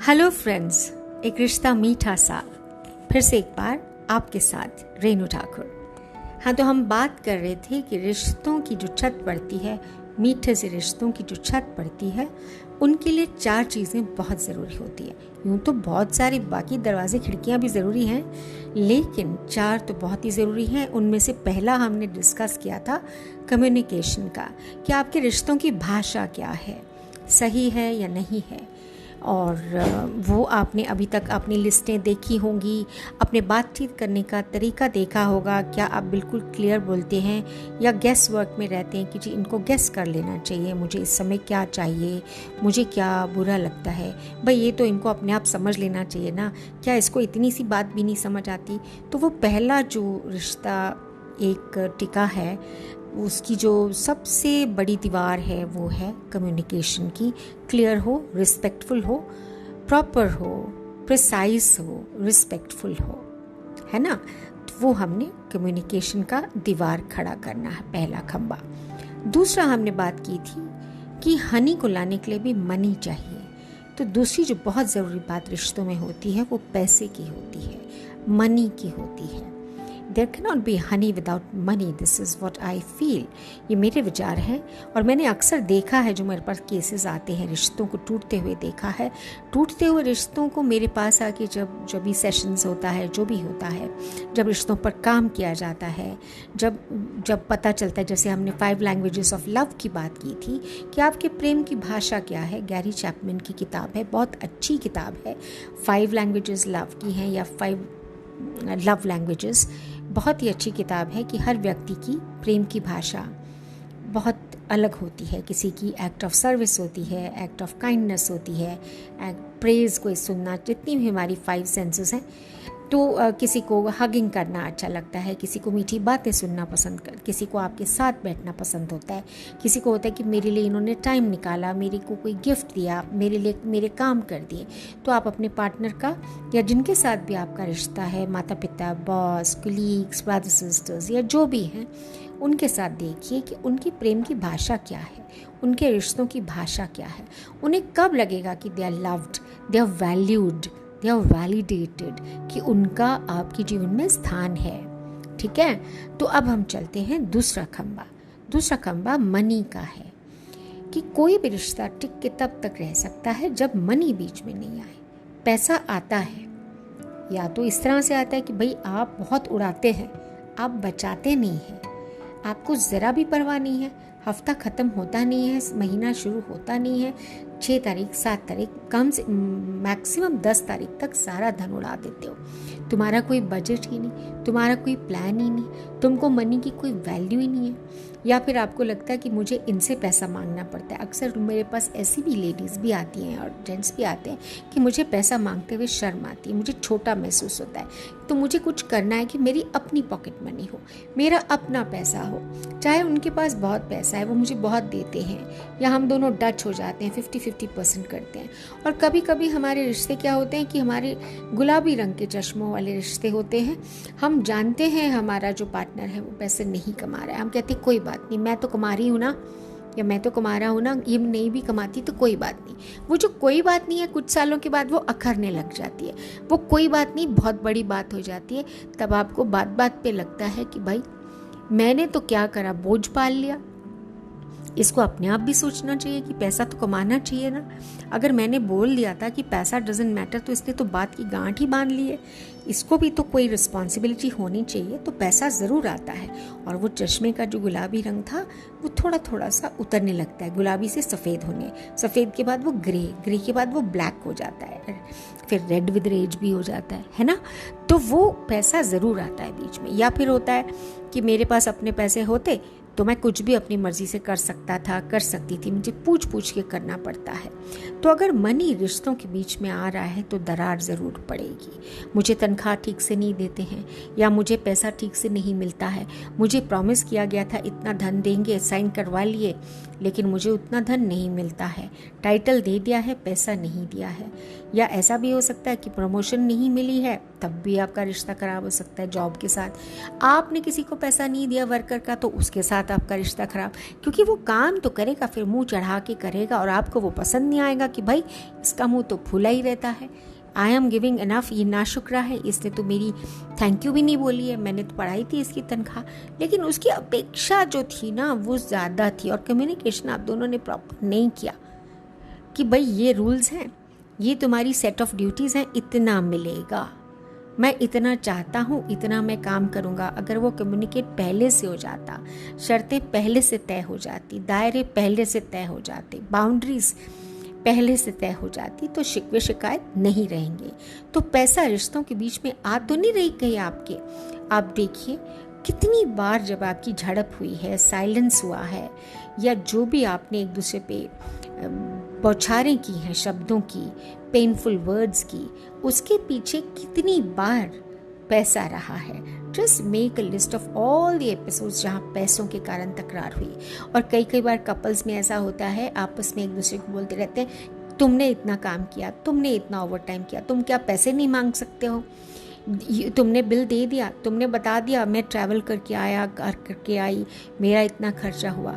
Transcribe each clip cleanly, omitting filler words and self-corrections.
Hello friends, एक रिश्ता मीठा सा फिर से एक बार आपके साथ रेनू ठाकुर। हाँ, तो हम बात कर रहे थे कि रिश्तों की जो छत पड़ती है, मीठे से रिश्तों की जो छत पड़ती है, उनके लिए 4 चीज़ें बहुत ज़रूरी होती है। यूँ तो बहुत सारे बाकी दरवाजे खिड़कियाँ भी ज़रूरी हैं, लेकिन 4 तो बहुत ही ज़रूरी हैं। उनमें से पहला हमने डिस्कस किया था कम्युनिकेशन का, कि आपके रिश्तों की भाषा क्या है, सही है या नहीं है। और वो आपने अभी तक अपनी लिस्टें देखी होंगी, अपने बातचीत करने का तरीका देखा होगा। क्या आप बिल्कुल क्लियर बोलते हैं या गेस वर्क में रहते हैं कि जी इनको गेस कर लेना चाहिए, मुझे इस समय क्या चाहिए, मुझे क्या बुरा लगता है, भाई ये तो इनको अपने आप समझ लेना चाहिए ना, क्या इसको इतनी सी बात भी नहीं समझ आती। तो वो पहला जो रिश्ता एक टिका है, उसकी जो सबसे बड़ी दीवार है वो है कम्युनिकेशन की। क्लियर हो, रिस्पेक्टफुल हो, प्रॉपर हो, प्रिसाइज हो, रिस्पेक्टफुल हो, है ना। तो वो हमने कम्युनिकेशन का दीवार खड़ा करना है, पहला खंबा। दूसरा हमने बात की थी कि हनी को लाने के लिए भी मनी चाहिए। तो दूसरी जो बहुत ज़रूरी बात रिश्तों में होती है वो पैसे की होती है, मनी की होती है। There cannot be honey without money. This is what I feel. ये मेरे विचार हैं और मैंने अक्सर देखा है, जो मेरे पास केसेस आते हैं रिश्तों को टूटते हुए देखा है। टूटते हुए रिश्तों को मेरे पास आके जब भी सेशंस होता है, जो भी होता है, जब रिश्तों पर काम किया जाता है, जब पता चलता है, जैसे हमने 5 लैंग्वेजेस ऑफ लव की बात की थी कि आपके प्रेम की भाषा क्या है। गैरी चैपमैन की किताब है, बहुत अच्छी किताब है। 5 लैंग्वेजेस लव की हैं या 5 लव लैंग्वेजेस, बहुत ही अच्छी किताब है कि हर व्यक्ति की प्रेम की भाषा बहुत अलग होती है। किसी की एक्ट ऑफ सर्विस होती है, एक्ट ऑफ काइंडनेस होती है, प्रेज़ को सुनना, जितनी भी हमारी 5 सेंसेस हैं। तो किसी को हगिंग करना अच्छा लगता है, किसी को मीठी बातें सुनना पसंद किसी को आपके साथ बैठना पसंद होता है, किसी को होता है कि मेरे लिए इन्होंने टाइम निकाला, मेरे को कोई गिफ्ट दिया, मेरे लिए मेरे काम कर दिए। तो आप अपने पार्टनर का या जिनके साथ भी आपका रिश्ता है, माता पिता, बॉस, कलीग्स, ब्रदर सिस्टर्स या जो भी हैं, उनके साथ देखिए कि उनकी प्रेम की भाषा क्या है, उनके रिश्तों की भाषा क्या है। उन्हें कब लगेगा कि they are loved, they are valued, they are validated, कि उनका आपके जीवन में स्थान है। ठीक है, तो अब हम चलते हैं दूसरा खंबा। दूसरा खंबा मनी का है कि कोई भी रिश्ता टिक के तब तक रह सकता है जब मनी बीच में नहीं आए। पैसा आता है, या तो इस तरह से आता है कि भाई आप बहुत उड़ाते हैं, आप बचाते नहीं हैं, आपको ज़रा भी परवाह नहीं है, हफ्ता ख़त्म होता नहीं है, महीना शुरू होता नहीं है, 6 तारीख 7 तारीख कम से मैक्सिमम 10 तारीख तक सारा धन उड़ा देते हो। तुम्हारा कोई बजट ही नहीं, तुम्हारा कोई प्लान ही नहीं, तुमको मनी की कोई वैल्यू ही नहीं है। या फिर आपको लगता है कि मुझे इनसे पैसा मांगना पड़ता है। अक्सर मेरे पास ऐसी भी लेडीज़ भी आती हैं और जेंट्स भी आते हैं कि मुझे पैसा मांगते हुए शर्म आती है, मुझे छोटा महसूस होता है। तो मुझे कुछ करना है कि मेरी अपनी पॉकेट मनी हो, मेरा अपना पैसा हो। चाहे उनके पास बहुत पैसा है, वो मुझे बहुत देते हैं, या हम दोनों डच हो जाते हैं, 50-50% करते हैं। और कभी कभी हमारे रिश्ते क्या होते हैं कि हमारे गुलाबी रंग के चश्मों वाले रिश्ते होते हैं। हम जानते हैं हमारा जो पार्टनर है वो पैसे नहीं कमा रहा है, हम कहते हैं कोई बात नहीं, मैं तो कमा रही हूँ ना, या मैं तो कमा रहा हूँ ना, ये नहीं भी कमाती तो कोई बात नहीं। वो जो कोई बात नहीं है, कुछ सालों के बाद वो अखरने लग जाती है। वो कोई बात नहीं बहुत बड़ी बात हो जाती है। तब आपको बात बात पे लगता है कि भाई मैंने तो क्या करा, बोझ पाल लिया। इसको अपने आप भी सोचना चाहिए कि पैसा तो कमाना चाहिए ना। अगर मैंने बोल दिया था कि पैसा डजंट मैटर, तो इसने तो बात की गांठ ही बांध ली है। इसको भी तो कोई रिस्पॉन्सिबिलिटी होनी चाहिए। तो पैसा ज़रूर आता है, और वो चश्मे का जो गुलाबी रंग था वो थोड़ा थोड़ा सा उतरने लगता है, गुलाबी से सफ़ेद होने, सफ़ेद के बाद वो ग्रे, ग्रे के बाद वो ब्लैक हो जाता है, फिर रेड विद रेज भी हो जाता है ना। तो वो पैसा ज़रूर आता है बीच में। या फिर होता है कि मेरे पास अपने पैसे होते तो मैं कुछ भी अपनी मर्जी से कर सकता था, कर सकती थी, मुझे पूछ पूछ के करना पड़ता है। तो अगर मनी रिश्तों के बीच में आ रहा है तो दरार ज़रूर पड़ेगी। मुझे तनख्वाह ठीक से नहीं देते हैं, या मुझे पैसा ठीक से नहीं मिलता है, मुझे प्रॉमिस किया गया था इतना धन देंगे, साइन करवा लिए, लेकिन मुझे उतना धन नहीं मिलता है, टाइटल दे दिया है, पैसा नहीं दिया है। या ऐसा भी हो सकता है कि प्रमोशन नहीं मिली है, तब भी आपका रिश्ता खराब हो सकता है जॉब के साथ। आपने किसी को पैसा नहीं दिया वर्कर का, तो उसके साथ साथ आपका रिश्ता खराब, क्योंकि वो काम तो करेगा, फिर मुंह चढ़ा के करेगा और आपको वो पसंद नहीं आएगा कि भाई इसका मुंह तो फूला ही रहता है, आई एम गिविंग इनफ, ये नाशुक्रा है, इसने तो मेरी थैंक यू भी नहीं बोली है, मैंने तो पढ़ाई थी इसकी तनख्वाह। लेकिन उसकी अपेक्षा जो थी ना वो ज़्यादा थी, और कम्युनिकेशन आप दोनों ने प्रॉपर नहीं किया कि भाई ये रूल्स हैं, ये तुम्हारी सेट ऑफ ड्यूटीज़ हैं, इतना मिलेगा, मैं इतना चाहता हूँ, इतना मैं काम करूँगा। अगर वो कम्युनिकेट पहले से हो जाता, शर्तें पहले से तय हो जाती, दायरे पहले से तय हो जाते, बाउंड्रीज पहले से तय हो जाती, तो शिकवे शिकायत नहीं रहेंगे। तो पैसा रिश्तों के बीच में आ तो नहीं रही कहीं आपके। आप देखिए कितनी बार जब आपकी झड़प हुई है, साइलेंस हुआ है, या जो भी आपने एक दूसरे पे बौछारें की हैं शब्दों की, पेनफुल वर्ड्स की, उसके पीछे कितनी बार पैसा रहा है। Just make a list of all the episodes जहाँ पैसों के कारण तकरार हुई। और कई बार कपल्स में ऐसा होता है, आपस में एक दूसरे को बोलते रहते हैं, तुमने इतना काम किया, तुमने इतना ओवर टाइम किया, तुम क्या पैसे नहीं मांग सकते हो, तुमने बिल दे दिया, तुमने बता दिया मैं ट्रैवल करके आया, करके आई, मेरा इतना खर्चा हुआ,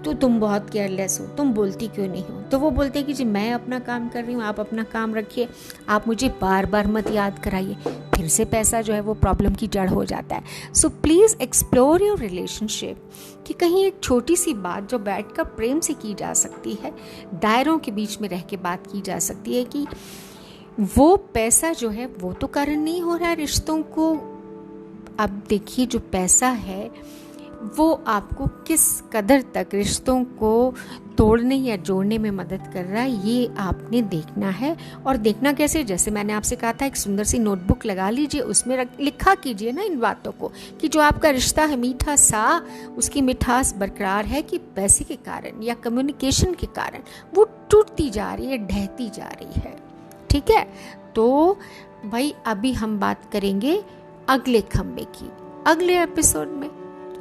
तो तुम बहुत केयरलेस हो, तुम बोलती क्यों नहीं हो। तो वो बोलते हैं कि जी मैं अपना काम कर रही हूँ, आप अपना काम रखिए, आप मुझे बार बार मत याद कराइए। फिर से पैसा जो है वो प्रॉब्लम की जड़ हो जाता है। So please explore your relationship, कि कहीं एक छोटी सी बात जो बैठकर प्रेम से की जा सकती है, दायरों के बीच में रह के बात की जा सकती है, कि वो पैसा जो है वो तो कारण नहीं हो रहा है रिश्तों को। अब देखिए जो पैसा है वो आपको किस कदर तक रिश्तों को तोड़ने या जोड़ने में मदद कर रहा है, ये आपने देखना है। और देखना कैसे, जैसे मैंने आपसे कहा था, एक सुंदर सी नोटबुक लगा लीजिए, उसमें लिखा कीजिए ना इन बातों को, कि जो आपका रिश्ता है मीठा सा, उसकी मिठास बरकरार है कि पैसे के कारण या कम्युनिकेशन के कारण वो टूटती जा रही है, ढहती जा रही है। ठीक है, तो भाई अभी हम बात करेंगे अगले खंबे की, अगले एपिसोड में।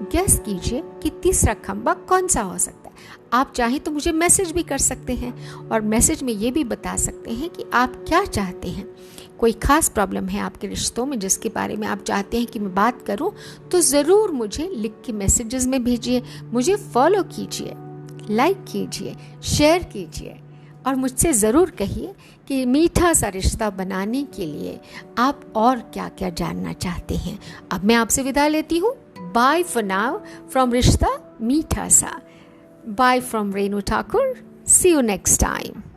गेस कीजिए कि तीसरा खंबा कौन सा हो सकता है। आप चाहें तो मुझे मैसेज भी कर सकते हैं, और मैसेज में ये भी बता सकते हैं कि आप क्या चाहते हैं। कोई खास प्रॉब्लम है आपके रिश्तों में जिसके बारे में आप चाहते हैं कि मैं बात करूं, तो ज़रूर मुझे लिख के मैसेजेस में भेजिए, मुझे फॉलो कीजिए, लाइक कीजिए, शेयर कीजिए, और मुझसे ज़रूर कहिए कि मीठा सा रिश्ता बनाने के लिए आप और क्या क्या जानना चाहते हैं। अब मैं आपसे विदा लेती हूँ। Bye for now from Rishta Meetha Sa. Bye from Renu Thakur. See you next time.